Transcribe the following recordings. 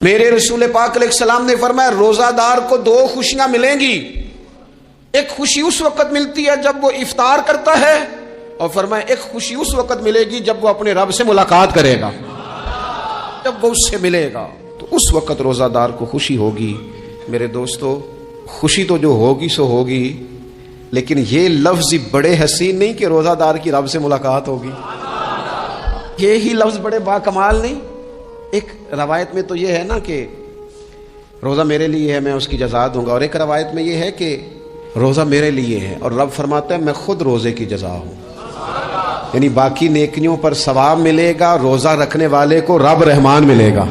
میرے رسول پاک علیہ السلام نے فرمایا روزہ دار کو دو خوشیاں ملیں گی. ایک خوشی اس وقت ملتی ہے جب وہ افطار کرتا ہے، اور فرمایا ایک خوشی اس وقت ملے گی جب وہ اپنے رب سے ملاقات کرے گا، جب وہ اس سے ملے گا تو اس وقت روزہ دار کو خوشی ہوگی. میرے دوستو، خوشی تو جو ہوگی سو ہوگی، لیکن یہ لفظ بڑے حسین نہیں کہ روزہ دار کی رب سے ملاقات ہوگی. یہی لفظ بڑے با کمال نہیں. ایک روایت میں تو یہ ہے نا کہ روزہ میرے لیے ہے، میں اس کی جزا دوں گا، اور ایک روایت میں یہ ہے کہ روزہ میرے لیے ہے اور رب فرماتا ہے میں خود روزے کی جزا ہوں. یعنی باقی نیکیوں پر ثواب ملے گا، روزہ رکھنے والے کو رب رحمان ملے گا.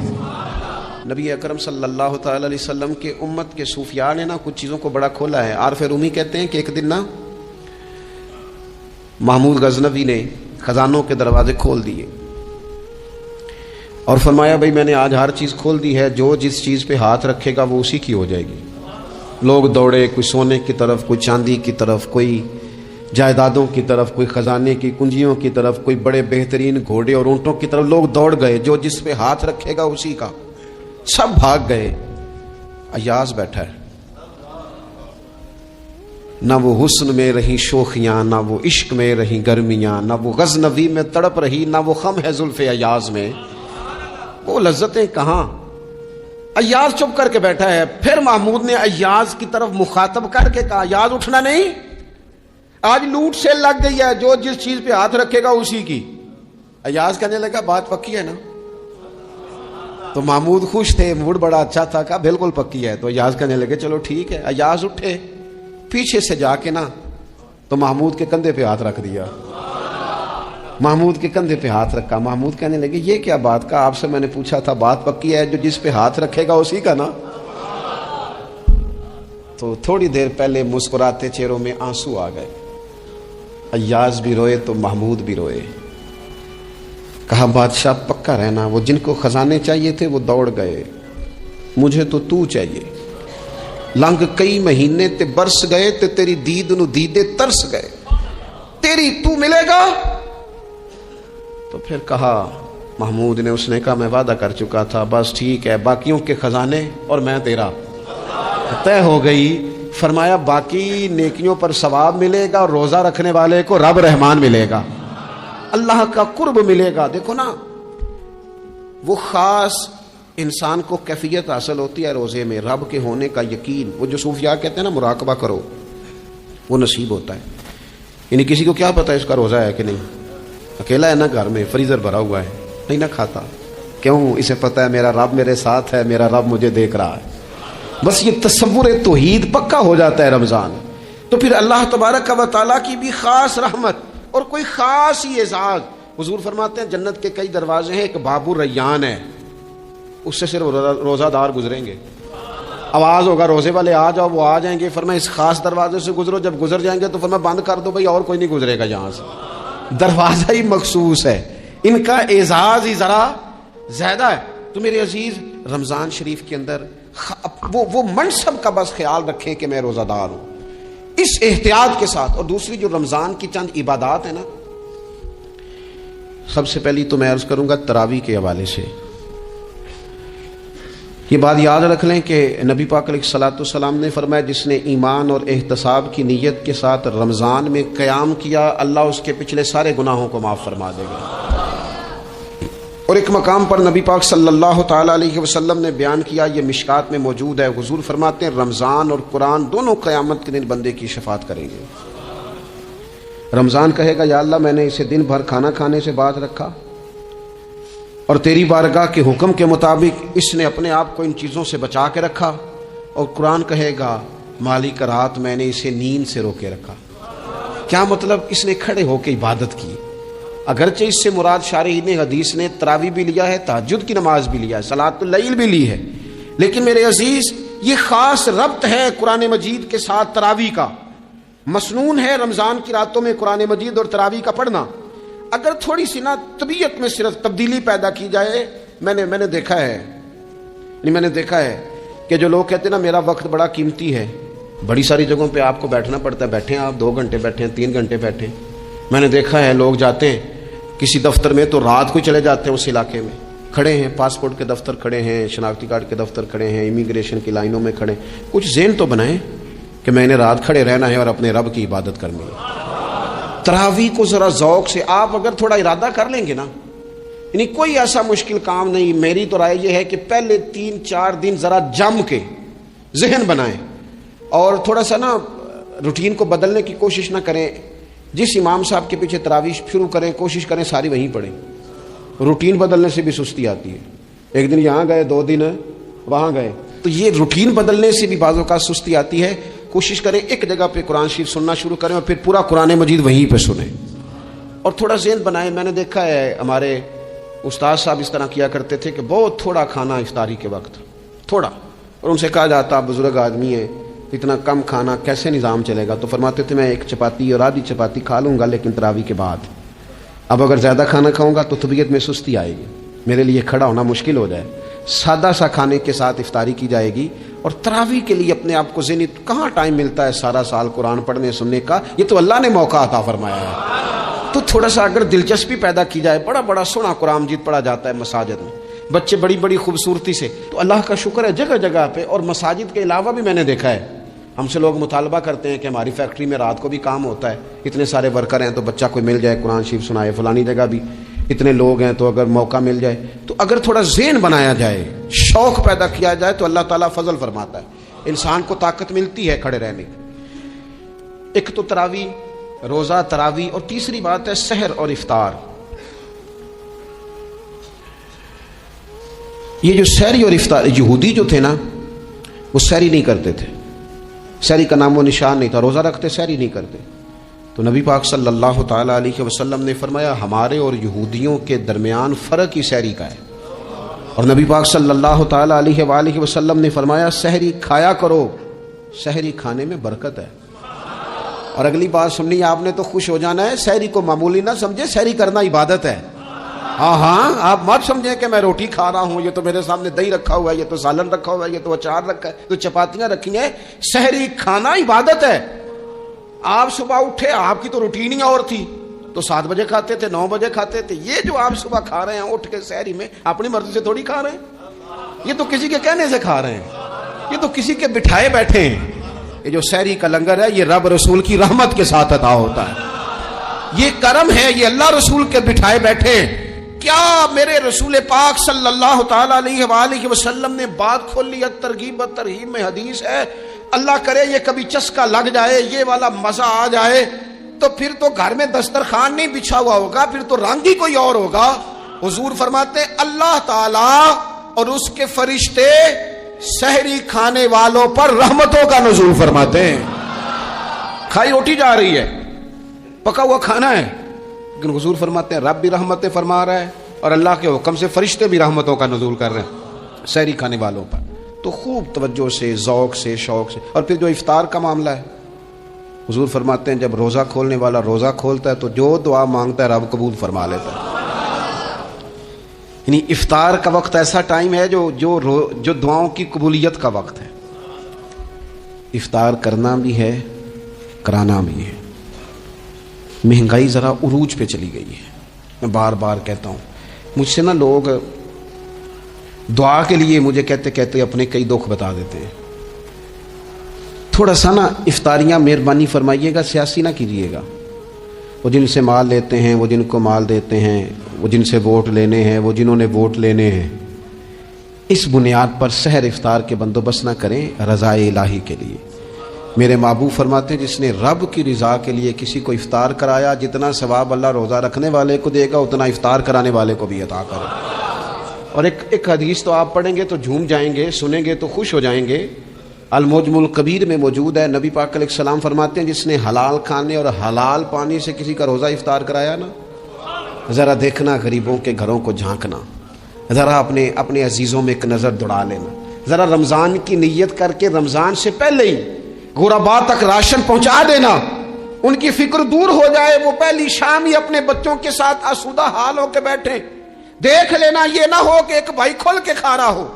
نبی اکرم صلی اللہ تعالی علیہ وسلم کے امت کے صوفیاء نے نا کچھ چیزوں کو بڑا کھولا ہے. عارف رومی کہتے ہیں کہ ایک دن نا محمود غزنوی نے خزانوں کے دروازے کھول دیے اور فرمایا بھائی میں نے آج ہر چیز کھول دی ہے، جو جس چیز پہ ہاتھ رکھے گا وہ اسی کی ہو جائے گی. لوگ دوڑے، کوئی سونے کی طرف، کوئی چاندی کی طرف، کوئی جائیدادوں کی طرف، کوئی خزانے کی کنجیوں کی طرف، کوئی بڑے بہترین گھوڑے اور اونٹوں کی طرف. لوگ دوڑ گئے، جو جس پہ ہاتھ رکھے گا اسی کا. سب بھاگ گئے. ایاز بیٹھا ہے، نہ وہ حسن میں رہی شوخیاں، نہ وہ عشق میں رہی گرمیاں، نہ وہ غزنوی میں تڑپ رہی، نہ وہ خم ہے زلف ایاز میں، وہ لذتیں کہاں. ایاز چپ کر کے بیٹھا ہے. پھر محمود نے ایاز کی طرف مخاطب کر کے کہا ایاز اٹھنا نہیں، آج لوٹ سے لگ گئی ہے، جو جس چیز پہ ہاتھ رکھے گا اسی کی. ایاز کہنے لگا بات پکی ہے نا؟ تو محمود خوش تھے، موڈ بڑا اچھا تھا، کہا بالکل پکی ہے. تو ایاز کہنے لگے چلو ٹھیک ہے. ایاز اٹھے، پیچھے سے جا کے نا تو محمود کے کندھے پہ ہاتھ رکھ دیا. محمود کے کندھے پہ ہاتھ رکھا. محمود کہنے لگے یہ کیا بات کا، آپ سے میں نے پوچھا تھا بات پکی ہے، جو جس پہ ہاتھ رکھے گا اسی کا نا. تو تھوڑی دیر پہلے مسکراتے چہروں میں آنسو آ گئے. ایاز بھی روئے تو محمود بھی روئے. کہا بادشاہ پکا رہنا، وہ جن کو خزانے چاہیے تھے وہ دوڑ گئے، مجھے تو چاہیے. لنگ کئی مہینے تے برس گئے تے تیری دید نو دیدے ترس گئے، تیری تو ملے گا. تو پھر کہا محمود نے، اس نے کہا میں وعدہ کر چکا تھا، بس ٹھیک ہے، باقیوں کے خزانے اور میں تیرا طے ہو گئی. فرمایا باقی نیکیوں پر ثواب ملے گا اور روزہ رکھنے والے کو رب رحمان ملے گا، اللہ کا قرب ملے گا. دیکھو نا، وہ خاص انسان کو کیفیت حاصل ہوتی ہے روزے میں، رب کے ہونے کا یقین. وہ جو صوفیاء کہتے ہیں نا مراقبہ کرو، وہ نصیب ہوتا ہے. یعنی کسی کو کیا پتا ہے اس کا روزہ ہے کہ نہیں، اکیلا ہے نا گھر میں، فریزر بھرا ہوا ہے، نہیں نہ کھاتا. کیوں؟ اسے پتا ہے میرا رب میرے ساتھ ہے، میرا رب مجھے دیکھ رہا ہے. بس یہ تصور توحید پکا ہو جاتا ہے رمضان. تو پھر اللہ تبارک و تعالیٰ کی بھی خاص رحمت اور کوئی خاص ہی اعزاز. حضور فرماتے ہیں جنت کے کئی دروازے ہیں، ایک باب الریان ہے، اس سے صرف روزہ دار گزریں گے. آواز ہوگا روزے والے آ جاؤ، وہ آ جائیں گے. فرمایا اس خاص دروازے سے گزرو. جب گزر جائیں گے تو فرمایا بند کر دو بھائی، اور کوئی نہیں گزرے گا یہاں سے. دروازہ ہی مخصوص ہے، ان کا اعزاز ہی ذرا زیادہ ہے. تو میرے عزیز، رمضان شریف کے اندر وہ منصب کا بس خیال رکھیں کہ میں روزہ دار ہوں، اس احتیاط کے ساتھ. اور دوسری جو رمضان کی چند عبادات ہیں نا، سب سے پہلی تو میں عرض کروں گا تراویح کے حوالے سے. یہ بات یاد رکھ لیں کہ نبی پاک علیہ الصلوۃ والسلام نے فرمایا جس نے ایمان اور احتساب کی نیت کے ساتھ رمضان میں قیام کیا، اللہ اس کے پچھلے سارے گناہوں کو معاف فرما دے گا. اور ایک مقام پر نبی پاک صلی اللہ تعالی علیہ وسلم نے بیان کیا، یہ مشکات میں موجود ہے. حضور فرماتے ہیں رمضان اور قرآن دونوں قیامت کے دن بندے کی شفاعت کریں گے. رمضان کہے گا یا اللہ میں نے اسے دن بھر کھانا کھانے سے باز رکھا، اور تیری بارگاہ کے حکم کے مطابق اس نے اپنے آپ کو ان چیزوں سے بچا کے رکھا. اور قرآن کہے گا مالک رات میں نے اسے نیند سے روکے رکھا. کیا مطلب؟ اس نے کھڑے ہو کے عبادت کی. اگرچہ اس سے مراد شارحین حدیث نے تراویح بھی لیا ہے، تہجد کی نماز بھی لیا ہے، صلاۃ اللیل بھی لی ہے، لیکن میرے عزیز یہ خاص ربط ہے قرآن مجید کے ساتھ تراویح کا. مسنون ہے رمضان کی راتوں میں قرآن مجید اور تراویح کا پڑھنا. اگر تھوڑی سی نا طبیعت میں صرف تبدیلی پیدا کی جائے. میں نے دیکھا ہے کہ جو لوگ کہتے ہیں نا میرا وقت بڑا قیمتی ہے، بڑی ساری جگہوں پہ آپ کو بیٹھنا پڑتا ہے، بیٹھیں آپ 2 گھنٹے بیٹھیں، 3 گھنٹے بیٹھیں. میں نے دیکھا ہے لوگ جاتے ہیں کسی دفتر میں تو رات کو چلے جاتے ہیں اس علاقے میں، کھڑے ہیں، پاسپورٹ کے دفتر کھڑے ہیں، شناختی کارڈ کے دفتر کھڑے ہیں، امیگریشن کی لائنوں میں کھڑے ہیں، کچھ ذہن تو بنائیں کہ میں نے رات کھڑے رہنا ہے اور اپنے رب کی عبادت کرنی ہے۔ تراویح کو ذرا ذوق سے آپ اگر تھوڑا ارادہ کر لیں گے نا، یعنی کوئی ایسا مشکل کام نہیں، میری تو رائے یہ ہے کہ پہلے 3-4 دن ذرا جم کے ذہن بنائیں اور تھوڑا سا نا روٹین کو بدلنے کی کوشش نہ کریں۔ جس امام صاحب کے پیچھے تراویح شروع کریں کوشش کریں ساری وہیں پڑھیں۔ روٹین بدلنے سے بھی سستی آتی ہے، ایک دن یہاں گئے 2 دن وہاں گئے، تو یہ روٹین بدلنے سے بھی بعض اوقات سستی آتی ہے۔ کوشش کریں ایک جگہ پہ قرآن شریف سننا شروع کریں اور پھر پورا قرآن مجید وہیں پہ سنیں اور تھوڑا ذہن بنائیں۔ میں نے دیکھا ہے ہمارے استاد صاحب اس طرح کیا کرتے تھے کہ بہت تھوڑا کھانا افطاری کے وقت، تھوڑا، اور ان سے کہا جاتا بزرگ آدمی ہے اتنا کم کھانا کیسے نظام چلے گا، تو فرماتے تھے میں 1 چپاتی اور آدھی چپاتی کھا لوں گا لیکن تراویح کے بعد، اب اگر زیادہ کھانا کھاؤں گا تو طبیعت میں سستی آئے گی، میرے لیے کھڑا ہونا مشکل ہو جائے، سادہ سا کھانے کے ساتھ افطاری کی جائے گی۔ اور تراویح کے لیے اپنے آپ کو ذہنی کہاں ٹائم ملتا ہے سارا سال قرآن پڑھنے سننے کا، یہ تو اللہ نے موقع عطا فرمایا ہے، تو تھوڑا سا اگر دلچسپی پیدا کی جائے، بڑا بڑا سونا قرآن مجید پڑھا جاتا ہے مساجد میں، بچے بڑی بڑی خوبصورتی سے، تو اللہ کا شکر ہے جگہ جگہ پہ، اور مساجد کے علاوہ بھی میں نے دیکھا ہے ہم سے لوگ مطالبہ کرتے ہیں کہ ہماری فیکٹری میں رات کو بھی کام ہوتا ہے، اتنے سارے ورکر ہیں تو بچہ کوئی مل جائے قرآن شریف سنائے، فلانی جگہ بھی اتنے لوگ ہیں تو اگر موقع مل جائے، تو اگر تھوڑا ذہن بنایا جائے، شوق پیدا کیا جائے تو اللہ تعالیٰ فضل فرماتا ہے، انسان کو طاقت ملتی ہے کھڑے رہنے کی۔ ایک تو تراویح، روزہ، تراویح، اور تیسری بات ہے سحر اور افطار۔ یہ جو سحری اور افطار، یہودی جو تھے نا وہ سحری نہیں کرتے تھے، سحری کا نام و نشان نہیں تھا، روزہ رکھتے سحری نہیں کرتے، تو نبی پاک صلی اللہ تعالی علیہ وسلم نے فرمایا ہمارے اور یہودیوں کے درمیان فرق ہی سحری کا ہے، اور نبی پاک صلی اللہ تعالی علیہ وآلہ وسلم نے فرمایا سحری کھایا کرو، سحری کھانے میں برکت ہے۔ اور اگلی بات سننی آپ نے تو خوش ہو جانا ہے، سحری کو معمولی نہ سمجھے، سحری کرنا عبادت ہے۔ ہاں آپ مت سمجھیں کہ میں روٹی کھا رہا ہوں، یہ تو میرے سامنے دہی رکھا ہوا ہے، یہ تو سالن رکھا ہوا ہے، یہ تو اچار رکھا ہے، تو چپاتیاں رکھی ہیں، سحری کھانا عبادت ہے۔ آپ صبح اٹھے، آپ کی تو روٹین ہی اور تھی، تو 7 بجے کھاتے تھے، 9 بجے کھاتے تھے، یہ جو آپ صبح کھا رہے ہیں اٹھ کے سحری میں، اپنی مرضی سے تھوڑی کھا رہے ہیں، یہ تو کسی کے کہنے سے کھا رہے ہیں، یہ تو کسی کے بٹھائے بیٹھے ہیں۔ یہ جو سحری کا لنگر ہے یہ رب رسول کی رحمت کے ساتھ عطا ہوتا ہے، یہ کرم ہے، یہ اللہ رسول کے بٹھائے بیٹھے ہیں۔ کیا میرے رسول پاک صلی اللہ تعالی علیہ وآلہ وسلم نے بات کھول لی، ترغیب و ترہیب میں حدیث ہے، اللہ کرے یہ کبھی چسکا لگ جائے، یہ والا مزہ آ جائے، تو پھر تو گھر میں دسترخوان نہیں بچھا ہوا ہوگا، پھر تو رنگ ہی کوئی اور ہوگا۔ حضور فرماتے ہیں اللہ تعالیٰ اور اس کے فرشتے سحری کھانے والوں پر رحمتوں کا نزول فرماتے ہیں۔ کھائی روٹی جا رہی ہے، پکا ہوا کھانا ہے، لیکن حضور فرماتے ہیں رب بھی رحمتیں فرما رہا ہے اور اللہ کے حکم سے فرشتے بھی رحمتوں کا نزول کر رہے ہیں سحری کھانے والوں پر۔ تو خوب توجہ سے، ذوق سے، شوق سے۔ اور پھر جو افطار کا معاملہ ہے، حضور فرماتے ہیں جب روزہ کھولنے والا روزہ کھولتا ہے تو جو دعا مانگتا ہے رب قبول فرما لیتا ہے۔ یعنی افطار کا وقت ایسا ٹائم ہے جو دعاؤں کی قبولیت کا وقت ہے۔ افطار کرنا بھی ہے، کرانا بھی ہے۔ مہنگائی ذرا عروج پہ چلی گئی ہے، میں بار بار کہتا ہوں، مجھ سے نا لوگ دعا کے لیے مجھے کہتے کہتے اپنے کئی دکھ بتا دیتے ہیں۔ تھوڑا سا نا افطاریاں مہربانی فرمائیے گا، سیاسی نہ کیجیے گا۔ وہ جن سے مال لیتے ہیں، وہ جن کو مال دیتے ہیں، وہ جن سے ووٹ لینے ہیں، وہ جنہوں نے ووٹ لینے ہیں، اس بنیاد پر سحر افطار کے بندوبست نہ کریں رضا الہی کے لیے۔ میرے محبوب فرماتے ہیں جس نے رب کی رضا کے لیے کسی کو افطار کرایا، جتنا ثواب اللہ روزہ رکھنے والے کو دے گا اتنا افطار کرانے والے کو بھی عطا کرے۔ اور ایک حدیث تو آپ پڑھیں گے تو جھوم جائیں گے، سنیں گے تو خوش ہو جائیں گے، المعجم الکبیر میں موجود ہے۔ نبی پاک علیہ السلام فرماتے ہیں جس نے حلال کھانے اور حلال پانی سے کسی کا روزہ افطار کرایا نا، ذرا دیکھنا غریبوں کے گھروں کو جھانکنا، ذرا اپنے عزیزوں میں ایک نظر دوڑا لینا، ذرا رمضان کی نیت کر کے رمضان سے پہلے ہی غربا تک راشن پہنچا دینا، ان کی فکر دور ہو جائے، وہ پہلی شام ہی اپنے بچوں کے ساتھ آسودہ حال ہو کے بیٹھیں۔ دیکھ لینا یہ نہ ہو کہ ایک بھائی کھل کے کھا رہا ہو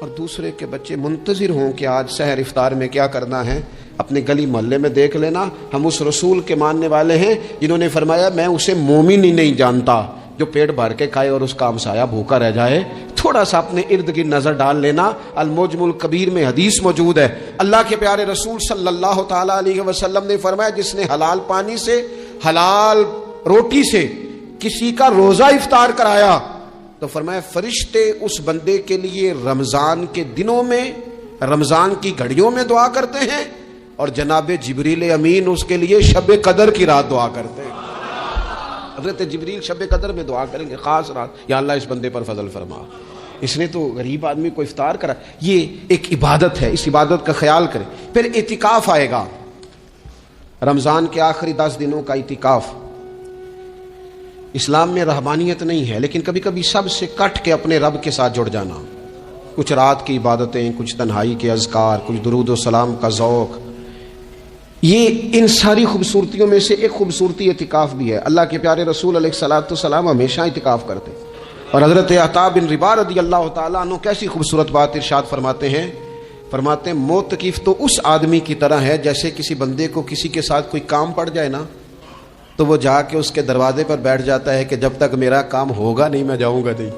اور دوسرے کے بچے منتظر ہوں کہ آج سحر افطار میں کیا کرنا ہے۔ اپنے گلی محلے میں دیکھ لینا، ہم اس رسول کے ماننے والے ہیں جنہوں نے فرمایا میں اسے مومن ہی نہیں جانتا جو پیٹ بھر کے کھائے اور اس کا ہمسایہ بھوکا رہ جائے. تھوڑا سا اپنے ارد گرد نظر ڈال لینا. المعجم الکبیر میں حدیث موجود ہے, اللہ کے پیارے رسول صلی اللہ تعالی علیہ وسلم نے فرمایا, جس نے حلال پانی سے حلال روٹی سے کسی کا روزہ افطار کرایا تو فرمایا فرشتے اس بندے کے لیے رمضان کے دنوں میں, رمضان کی گھڑیوں میں دعا کرتے ہیں, اور جناب جبریل امین اس کے لیے شب قدر کی رات دعا کرتے ہیں. حضرت جبریل شب قدر میں دعا کریں گے, خاص رات, یا اللہ اس بندے پر فضل فرما, اس نے تو غریب آدمی کو افطار کرا. یہ ایک عبادت ہے, اس عبادت کا خیال کریں. پھر اعتکاف آئے گا, رمضان کے آخری 10 دنوں کا اعتکاف. اسلام میں رہبانیت نہیں ہے, لیکن کبھی کبھی سب سے کٹ کے اپنے رب کے ساتھ جڑ جانا. کچھ رات کی عبادتیں, کچھ تنہائی کے اذکار, کچھ درود و سلام کا ذوق, یہ ان ساری خوبصورتیوں میں سے ایک خوبصورتی اعتکاف بھی ہے. اللہ کے پیارے رسول علیہ الصلوۃ والسلام ہمیشہ اعتکاف کرتے, اور حضرت عطا بن رباح رضی اللہ تعالیٰ عنہ کیسی خوبصورت بات ارشاد فرماتے ہیں, فرماتے ہیں معتکف تو اس آدمی کی طرح ہے جیسے کسی بندے کو کسی کے ساتھ کوئی کام پڑ جائے نا, تو وہ جا کے اس کے دروازے پر بیٹھ جاتا ہے کہ جب تک میرا کام ہوگا نہیں میں جاؤں گا نہیں.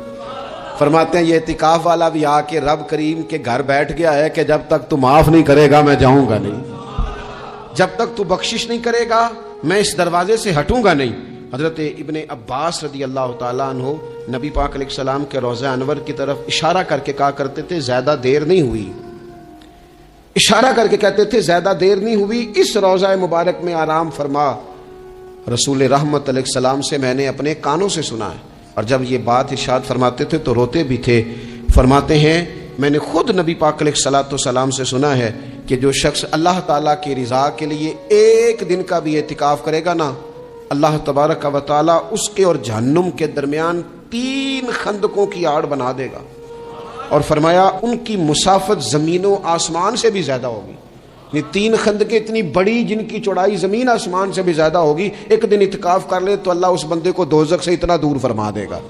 فرماتے ہیں یہ اعتکاف والا بھی آ کے رب کریم کے گھر بیٹھ گیا ہے کہ جب تک تو معاف نہیں کرے گا میں جاؤں گا نہیں, جب تک تو بخشش نہیں کرے گا میں اس دروازے سے ہٹوں گا نہیں. حضرت ابن عباس رضی اللہ تعالیٰ عنہ نبی پاک علیہ السلام کے روضہ انور کی طرف اشارہ کر کے کہا کرتے تھے زیادہ دیر نہیں ہوئی, اشارہ کر کے کہتے تھے زیادہ دیر نہیں ہوئی, اس روضہ مبارک میں آرام فرما. رسول رحمت علیہ السلام سے میں نے اپنے کانوں سے سنا ہے, اور جب یہ بات ارشاد فرماتے تھے تو روتے بھی تھے. فرماتے ہیں میں نے خود نبی پاک علیہ الصلوۃ والسلام سے سنا ہے کہ جو شخص اللہ تعالیٰ کی رضا کے لیے ایک دن کا بھی اعتکاف کرے گا نا, اللہ تبارک و تعالیٰ اس کے اور جہنم کے درمیان 3 خندقوں کی آڑ بنا دے گا, اور فرمایا ان کی مسافت زمین و آسمان سے بھی زیادہ ہوگی. یہ 3 خندقیں اتنی بڑی جن کی چوڑائی زمین آسمان سے بھی زیادہ ہوگی. ایک دن اعتکاف کر لے تو اللہ اس بندے کو دوزخ سے اتنا دور فرما دے گا.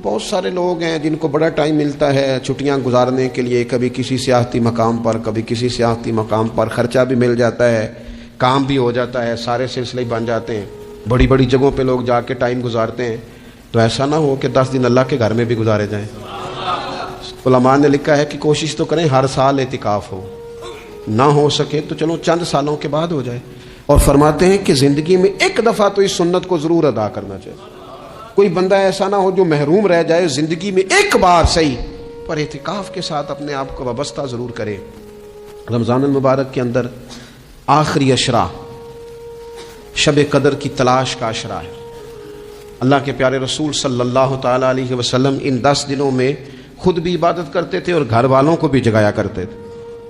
بہت سارے لوگ ہیں جن کو بڑا ٹائم ملتا ہے چھٹیاں گزارنے کے لیے, کبھی کسی سیاحتی مقام پر, کبھی کسی سیاحتی مقام پر, خرچہ بھی مل جاتا ہے, کام بھی ہو جاتا ہے, سارے سلسلے بن جاتے ہیں, بڑی بڑی جگہوں پہ لوگ جا کے ٹائم گزارتے ہیں. تو ایسا نہ ہو کہ 10 دن اللہ کے گھر میں بھی گزارے جائیں. علماء نے لکھا ہے کہ کوشش تو کریں ہر سال اعتکاف ہو, نہ ہو سکے تو چلو چند سالوں کے بعد ہو جائے. اور فرماتے ہیں کہ زندگی میں ایک دفعہ تو اس سنت کو ضرور ادا کرنا چاہیے. کوئی بندہ ایسا نہ ہو جو محروم رہ جائے, زندگی میں ایک بار صحیح پر اعتکاف کے ساتھ اپنے آپ کو وابستہ ضرور کرے. رمضان المبارک کے اندر آخری اشرا شب قدر کی تلاش کا اشرا ہے. اللہ کے پیارے رسول صلی اللہ تعالی علیہ وسلم ان 10 دنوں میں خود بھی عبادت کرتے تھے اور گھر والوں کو بھی جگایا کرتے تھے,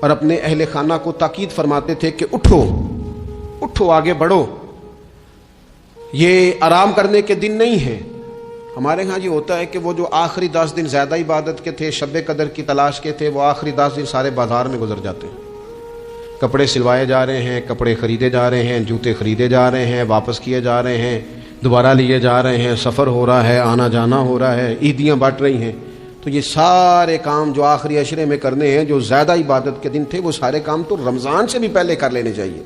اور اپنے اہل خانہ کو تاکید فرماتے تھے کہ اٹھو اٹھو, آگے بڑھو, یہ آرام کرنے کے دن نہیں ہیں. ہمارے ہاں یہ ہوتا ہے کہ وہ جو آخری 10 دن زیادہ عبادت کے تھے, شب قدر کی تلاش کے تھے, وہ آخری 10 دن سارے بازار میں گزر جاتے ہیں. کپڑے سلوائے جا رہے ہیں, کپڑے خریدے جا رہے ہیں, جوتے خریدے جا رہے ہیں, واپس کیے جا رہے ہیں, دوبارہ لیے جا رہے ہیں, سفر ہو رہا ہے, آنا جانا ہو رہا ہے, عیدیاں بانٹ رہی ہیں. تو یہ سارے کام جو آخری عشرے میں کرنے ہیں, جو زیادہ عبادت کے دن تھے, وہ سارے کام تو رمضان سے بھی پہلے کر لینے چاہیے.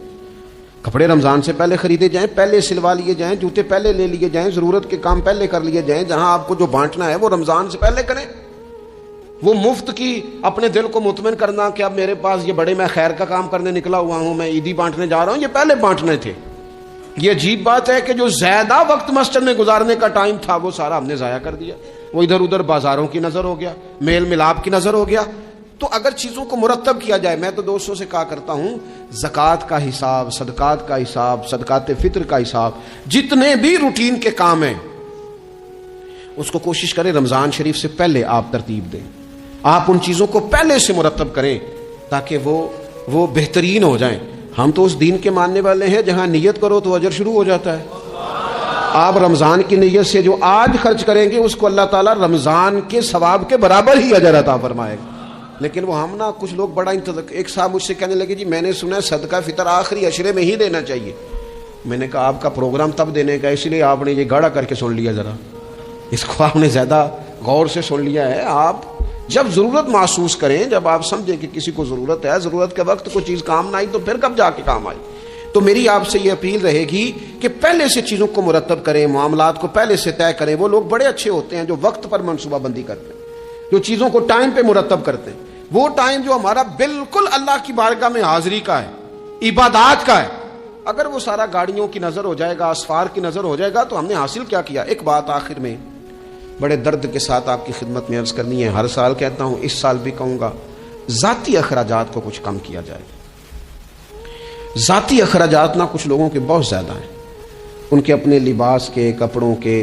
کپڑے رمضان سے پہلے خریدے جائیں, پہلے سلوا لیے جائیں, جوتے پہلے لے لیے جائیں, ضرورت کے کام پہلے کر لیے جائیں. جہاں آپ کو جو بانٹنا ہے وہ رمضان سے پہلے کریں. وہ مفت کی اپنے دل کو مطمئن کرنا کہ اب میرے پاس یہ بڑے میں خیر کا کام کرنے نکلا ہوا ہوں, میں عیدی بانٹنے جا رہا ہوں, یہ پہلے بانٹنے تھے. یہ عجیب بات ہے کہ جو زیادہ وقت مسجد میں گزارنے کا ٹائم تھا وہ سارا ہم نے ضائع کر دیا. وہ ادھر ادھر بازاروں کی نظر ہو گیا, میل ملاپ کی نظر ہو گیا. تو اگر چیزوں کو مرتب کیا جائے, میں تو دوستوں سے کہا کرتا ہوں زکوٰۃ کا حساب, صدقات کا حساب, صدقات فطر کا حساب, جتنے بھی روٹین کے کام ہیں اس کو کوشش کریں رمضان شریف سے پہلے آپ ترتیب دیں. آپ ان چیزوں کو پہلے سے مرتب کریں تاکہ وہ بہترین ہو جائیں. ہم تو اس دین کے ماننے والے ہیں جہاں نیت کرو تو اجر شروع ہو جاتا ہے. آپ رمضان کی نیت سے جو آج خرچ کریں گے اس کو اللہ تعالیٰ رمضان کے ثواب کے برابر ہی اجر عطا فرمائے گا. لیکن وہ ہم نا کچھ لوگ بڑا ایک صاحب مجھ سے کہنے لگے جی میں نے سنا ہے صدقہ فطر آخری عشرے میں ہی دینا چاہیے. میں نے کہا آپ کا پروگرام تب دینے کا, اس لیے آپ نے یہ گاڑا کر کے سن لیا, ذرا اس کو آپ نے زیادہ غور سے سن لیا ہے. آپ جب ضرورت محسوس کریں, جب آپ سمجھیں کہ کسی کو ضرورت ہے, ضرورت کے وقت کوئی چیز کام نہ آئی تو پھر کب جا کے کام آئی. تو میری آپ سے یہ اپیل رہے گی کہ پہلے سے چیزوں کو مرتب کریں، معاملات کو پہلے سے طے کریں۔ وہ لوگ بڑے اچھے ہوتے ہیں جو وقت پر منصوبہ بندی کرتے ہیں، جو چیزوں کو ٹائم پہ مرتب کرتے ہیں۔ وہ ٹائم جو ہمارا بالکل اللہ کی بارگاہ میں حاضری کا ہے، عبادات کا ہے، اگر وہ سارا گاڑیوں کی نظر ہو جائے گا، اسفار کی نظر ہو جائے گا تو ہم نے حاصل کیا کیا؟ ایک بات آخر میں بڑے درد کے ساتھ آپ کی خدمت میں عرض کرنی ہے، ہر سال کہتا ہوں، اس سال بھی کہوں گا، ذاتی اخراجات کو کچھ کم کیا جائے۔ ذاتی اخراجات نہ کچھ لوگوں کے بہت زیادہ ہیں، ان کے اپنے لباس کے، کپڑوں کے،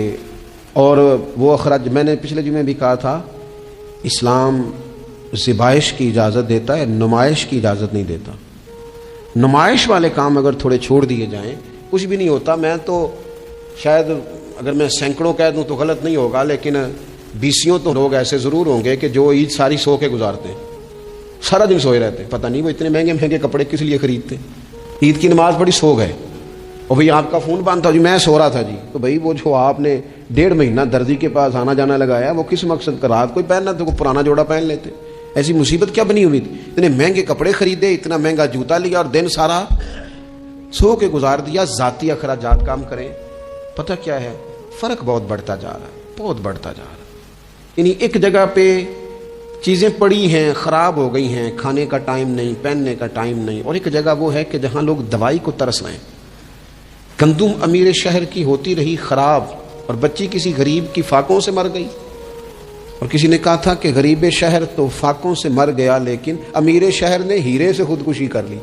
اور وہ اخراج میں نے پچھلے جمعے بھی کہا تھا، اسلام ذبائش کی اجازت دیتا ہے، نمائش کی اجازت نہیں دیتا۔ نمائش والے کام اگر تھوڑے چھوڑ دیے جائیں کچھ بھی نہیں ہوتا۔ میں تو شاید اگر میں سینکڑوں کہہ دوں تو غلط نہیں ہوگا، لیکن بیسیوں تو لوگ ایسے ضرور ہوں گے کہ جو عید ساری سو کے گزارتے ہیں، سارا دن سوئے رہتے ہیں، پتہ نہیں وہ اتنے مہنگے مہنگے کپڑے کس لیے خریدتے ہیں، عید کی نماز پڑھی سو گئے، اور بھئی آپ کا فون بند تھا جی میں سو رہا تھا جی، تو بھئی وہ جو آپ نے 1.5 مہینہ درزی کے پاس آنا جانا لگایا وہ کس مقصد کا؟ رات کوئی پہننا تو کوئی پرانا جوڑا پہن لیتے۔ ایسی مصیبت کیا بنی ہوئی تھی؟ اتنے مہنگے کپڑے خریدے، اتنا مہنگا جوتا لیا اور دن سارا سو کے گزار دیا۔ ذاتی اخراجات کام کریں۔ پتہ کیا ہے، فرق بہت بڑھتا جا رہا ہے، بہت بڑھتا جا رہا ہے۔ یعنی ایک جگہ پہ چیزیں پڑی ہیں، خراب ہو گئی ہیں، کھانے کا ٹائم نہیں، پہننے کا ٹائم نہیں، اور ایک جگہ وہ ہے کہ جہاں لوگ دوائی کو ترس رہے ہیں۔ گندم امیر شہر کی ہوتی رہی خراب، اور بچی کسی غریب کی فاقوں سے مر گئی، اور کسی نے کہا تھا کہ غریب شہر تو فاقوں سے مر گیا لیکن امیر شہر نے ہیرے سے خودکشی کر لی،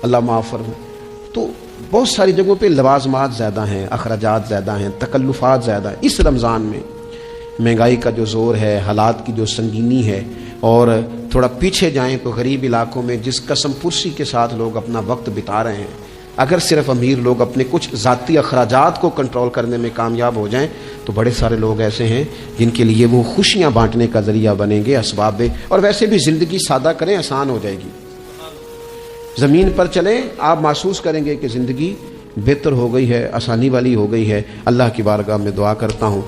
اللہ معاف فرمائے۔ تو بہت ساری جگہوں پہ لوازمات زیادہ ہیں، اخراجات زیادہ ہیں، تکلفات زیادہ ہیں۔ اس رمضان میں مہنگائی کا جو زور ہے، حالات کی جو سنگینی ہے، اور تھوڑا پیچھے جائیں تو غریب علاقوں میں جس قسم پرسی کے ساتھ لوگ اپنا وقت بتا رہے ہیں، اگر صرف امیر لوگ اپنے کچھ ذاتی اخراجات کو کنٹرول کرنے میں کامیاب ہو جائیں تو بڑے سارے لوگ ایسے ہیں جن کے لیے وہ خوشیاں بانٹنے کا ذریعہ بنیں گے، اسباب۔ اور ویسے بھی زندگی سادہ کریں، آسان ہو جائے گی۔ زمین پر چلیں، آپ محسوس کریں گے کہ زندگی بہتر ہو گئی ہے، آسانی والی ہو گئی ہے۔ اللہ کی بارگاہ میں دعا کرتا ہوں